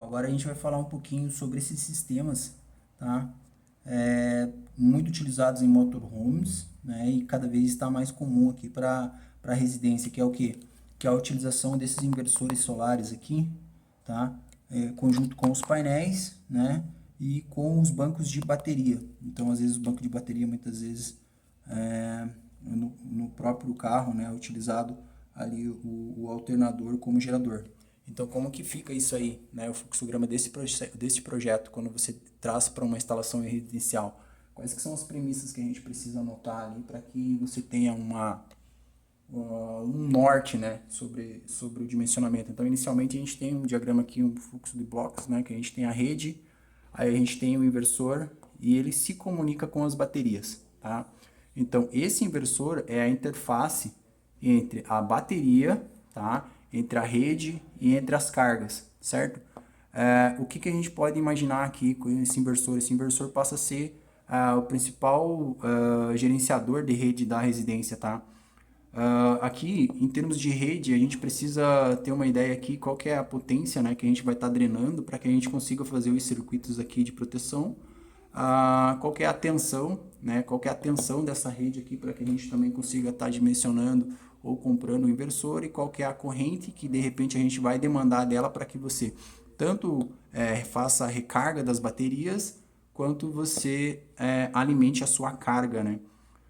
Agora a gente vai falar um pouquinho sobre esses sistemas, tá? Muito utilizados em motorhomes, né? E cada vez está mais comum aqui para residência, que é o quê? Que é a utilização desses inversores solares aqui, tá? Conjunto com os painéis, né? E com os bancos de bateria. Então, às vezes, o banco de bateria, muitas vezes, no próprio carro, né? É utilizado ali o alternador como gerador. Então, como que fica isso aí, né? O fluxograma desse projeto, quando você traz para uma instalação residencial? Quais que são as premissas que a gente precisa anotar ali para que você tenha um norte, né, sobre o dimensionamento? Então, inicialmente, a gente tem um diagrama aqui, um fluxo de blocos, né, que a gente tem a rede, aí a gente tem o inversor e ele se comunica com as baterias, tá? Então, esse inversor é a interface entre a bateria, tá? Entre a rede e entre as cargas, certo? O que a gente pode imaginar aqui com esse inversor? Esse inversor passa a ser o principal gerenciador de rede da residência, tá? Aqui, em termos de rede, a gente precisa ter uma ideia aqui qual que é a potência, né, que a gente vai estar drenando para que a gente consiga fazer os circuitos aqui de proteção. Qual que é a tensão, né, qual que é a tensão dessa rede aqui para que a gente também consiga estar dimensionando ou comprando o inversor e qual que é a corrente que de repente a gente vai demandar dela para que você tanto faça a recarga das baterias quanto você alimente a sua carga, né?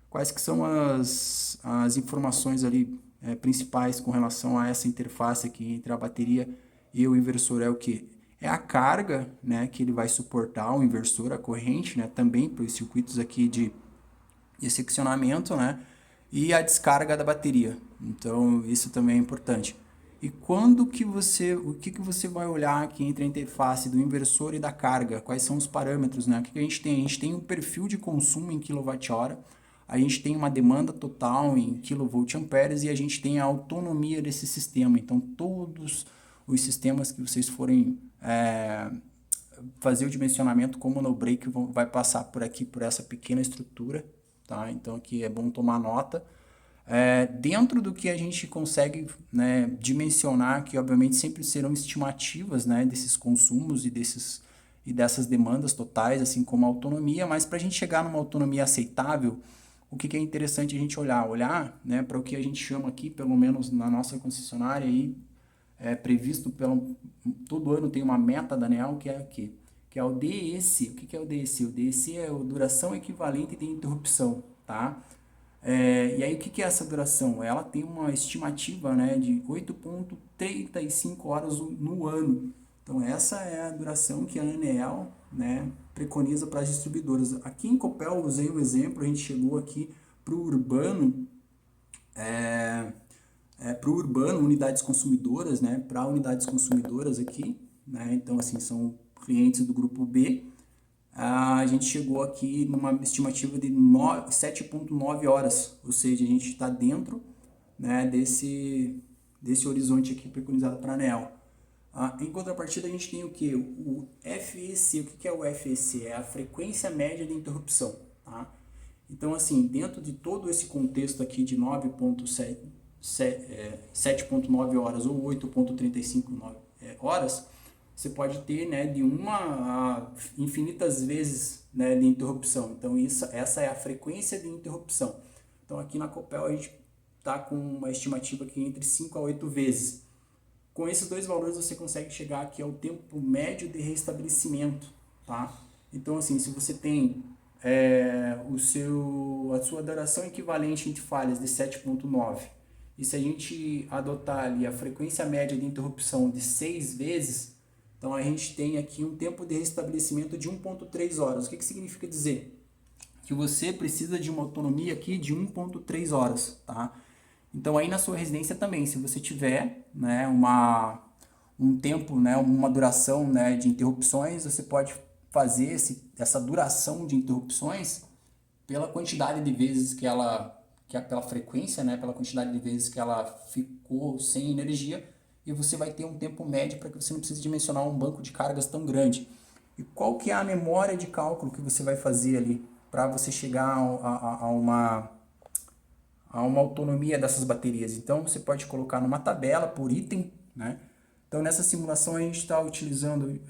Quais que são as informações ali principais com relação a essa interface aqui entre a bateria e o inversor? É o que? É a carga, né, que ele vai suportar, o inversor, a corrente, né, também para os circuitos aqui de seccionamento, né, e a descarga da bateria. Então, isso também é importante. E quando que o que você vai olhar aqui entre a interface do inversor e da carga? Quais são os parâmetros, né? O que a gente tem? A gente tem um perfil de consumo em kWh, a gente tem uma demanda total em kVA e a gente tem a autonomia desse sistema. Então, todos os sistemas que vocês forem fazer o dimensionamento como no break vai passar por aqui, por essa pequena estrutura, tá? Então, aqui é bom tomar nota. Dentro do que a gente consegue, né, dimensionar, que obviamente sempre serão estimativas, né, desses consumos e dessas demandas totais, assim como a autonomia, mas para a gente chegar numa autonomia aceitável, o que é interessante a gente olhar? Olhar, né, para o que a gente chama aqui, pelo menos na nossa concessionária, aí, previsto pelo... Todo ano tem uma meta da ANEEL que é o quê? Que é o DEC. O que é o DEC? O DEC é a duração equivalente de interrupção, tá? E aí, o que é essa duração? Ela tem uma estimativa, né, de 8,35 horas no ano. Então, essa é a duração que a ANEEL, né, preconiza para as distribuidoras. Aqui em Copel, eu usei o exemplo, a gente chegou aqui para o urbano, unidades consumidoras, né, para unidades consumidoras aqui, né, então, assim, são clientes do grupo B. A gente chegou aqui numa estimativa de 7,9 horas, ou seja, a gente está dentro, né, desse horizonte aqui preconizado para a ANEEL. Em contrapartida, a gente tem o que? O FEC. O que é o FEC? É a frequência média de interrupção. Tá? Então, assim, dentro de todo esse contexto aqui de 7,9 horas ou 8,35 horas, você pode ter, né, de uma a infinitas vezes, né, de interrupção. Então, essa é a frequência de interrupção. Então, aqui na Copel, a gente está com uma estimativa aqui entre 5 a 8 vezes. Com esses dois valores, você consegue chegar aqui ao tempo médio de restabelecimento. Tá? Então, assim, se você tem a sua duração equivalente entre falhas de 7,9 e se a gente adotar ali a frequência média de interrupção de 6 vezes, então a gente tem aqui um tempo de restabelecimento de 1,3 horas. O que significa dizer? Que você precisa de uma autonomia aqui de 1,3 horas, tá? Então aí na sua residência também, se você tiver, né, um tempo, né, uma duração, né, de interrupções, você pode fazer essa duração de interrupções pela quantidade de vezes pela frequência, né, pela quantidade de vezes que ela ficou sem energia, e você vai ter um tempo médio para que você não precise dimensionar um banco de cargas tão grande. E qual que é a memória de cálculo que você vai fazer ali para você chegar a uma autonomia dessas baterias? Então você pode colocar numa tabela por item, né? Então, nessa simulação, a gente está utilizando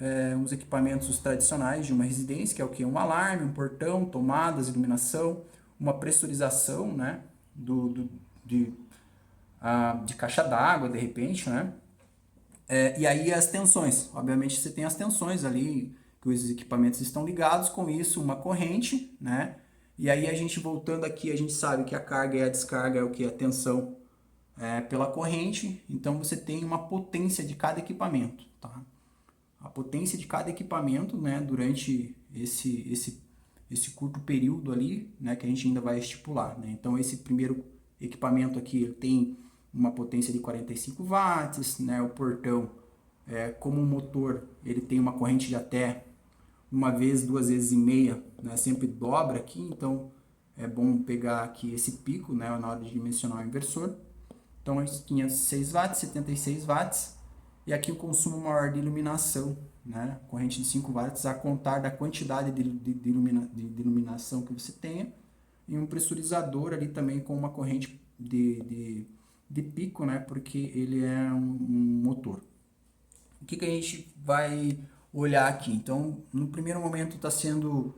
uns equipamentos tradicionais de uma residência, que é o que? Um alarme, um portão, tomadas, iluminação, uma pressurização, né? De caixa d'água, de repente, né? E aí as tensões. Obviamente, você tem as tensões ali, que os equipamentos estão ligados, com isso, uma corrente, né? E aí a gente voltando aqui, a gente sabe que a carga e a descarga é o que? A tensão pela corrente, então você tem uma potência de cada equipamento, tá? A potência de cada equipamento, né, durante esse curto período ali, né, que a gente ainda vai estipular, né? Então esse primeiro equipamento aqui ele tem uma potência de 45 watts, né? O portão, como motor, ele tem uma corrente de até uma vez, 2 vezes e meia, né? Sempre dobra aqui, então é bom pegar aqui esse pico, né, na hora de dimensionar o inversor. Então, a gente tinha 6 watts, 76 watts, e aqui o consumo maior de iluminação, né? Corrente de 5 watts, a contar da quantidade de iluminação que você tenha, e um pressurizador ali também com uma corrente de pico, né? Porque ele é um motor. O que a gente vai olhar aqui? Então, no primeiro momento está sendo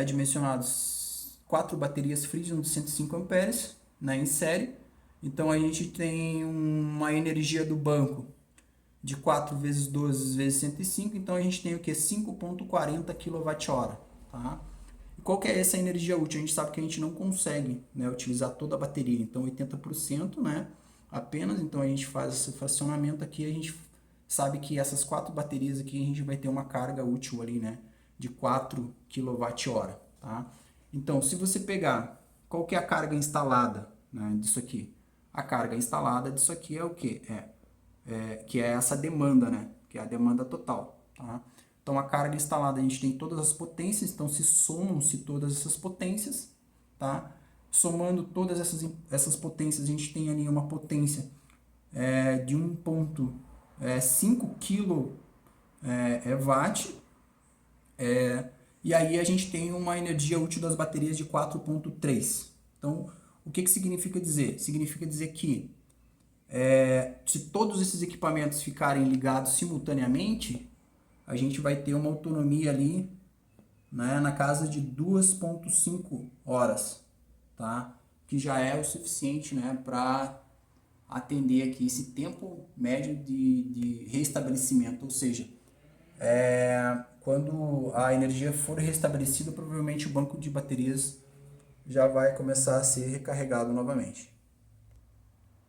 dimensionados 4 baterias Frisium de 105 amperes, né, em série. Então a gente tem uma energia do banco de 4 vezes 12 vezes 105, então a gente tem o que? 5,40 kWh. Tá? E qual que é essa energia útil? A gente sabe que a gente não consegue, né, utilizar toda a bateria, então 80%, né, apenas, então a gente faz esse fracionamento aqui, a gente sabe que essas 4 baterias aqui a gente vai ter uma carga útil ali, né, de 4 kWh. Tá? Então se você pegar, qual que é a carga instalada, né, disso aqui? A carga instalada disso aqui é o quê? Que é essa demanda, né? Que é a demanda total. Tá? Então, a carga instalada, a gente tem todas as potências, então se somam-se todas essas potências, tá? Somando todas essas potências, a gente tem ali uma potência de 1,5 kW, e aí a gente tem uma energia útil das baterias de 4,3. Então, o que significa dizer? Significa dizer que se todos esses equipamentos ficarem ligados simultaneamente, a gente vai ter uma autonomia ali, né, na casa de 2,5 horas, tá? Que já é o suficiente, né, para atender aqui esse tempo médio de restabelecimento, ou seja, quando a energia for restabelecida, provavelmente o banco de baterias já vai começar a ser recarregado novamente.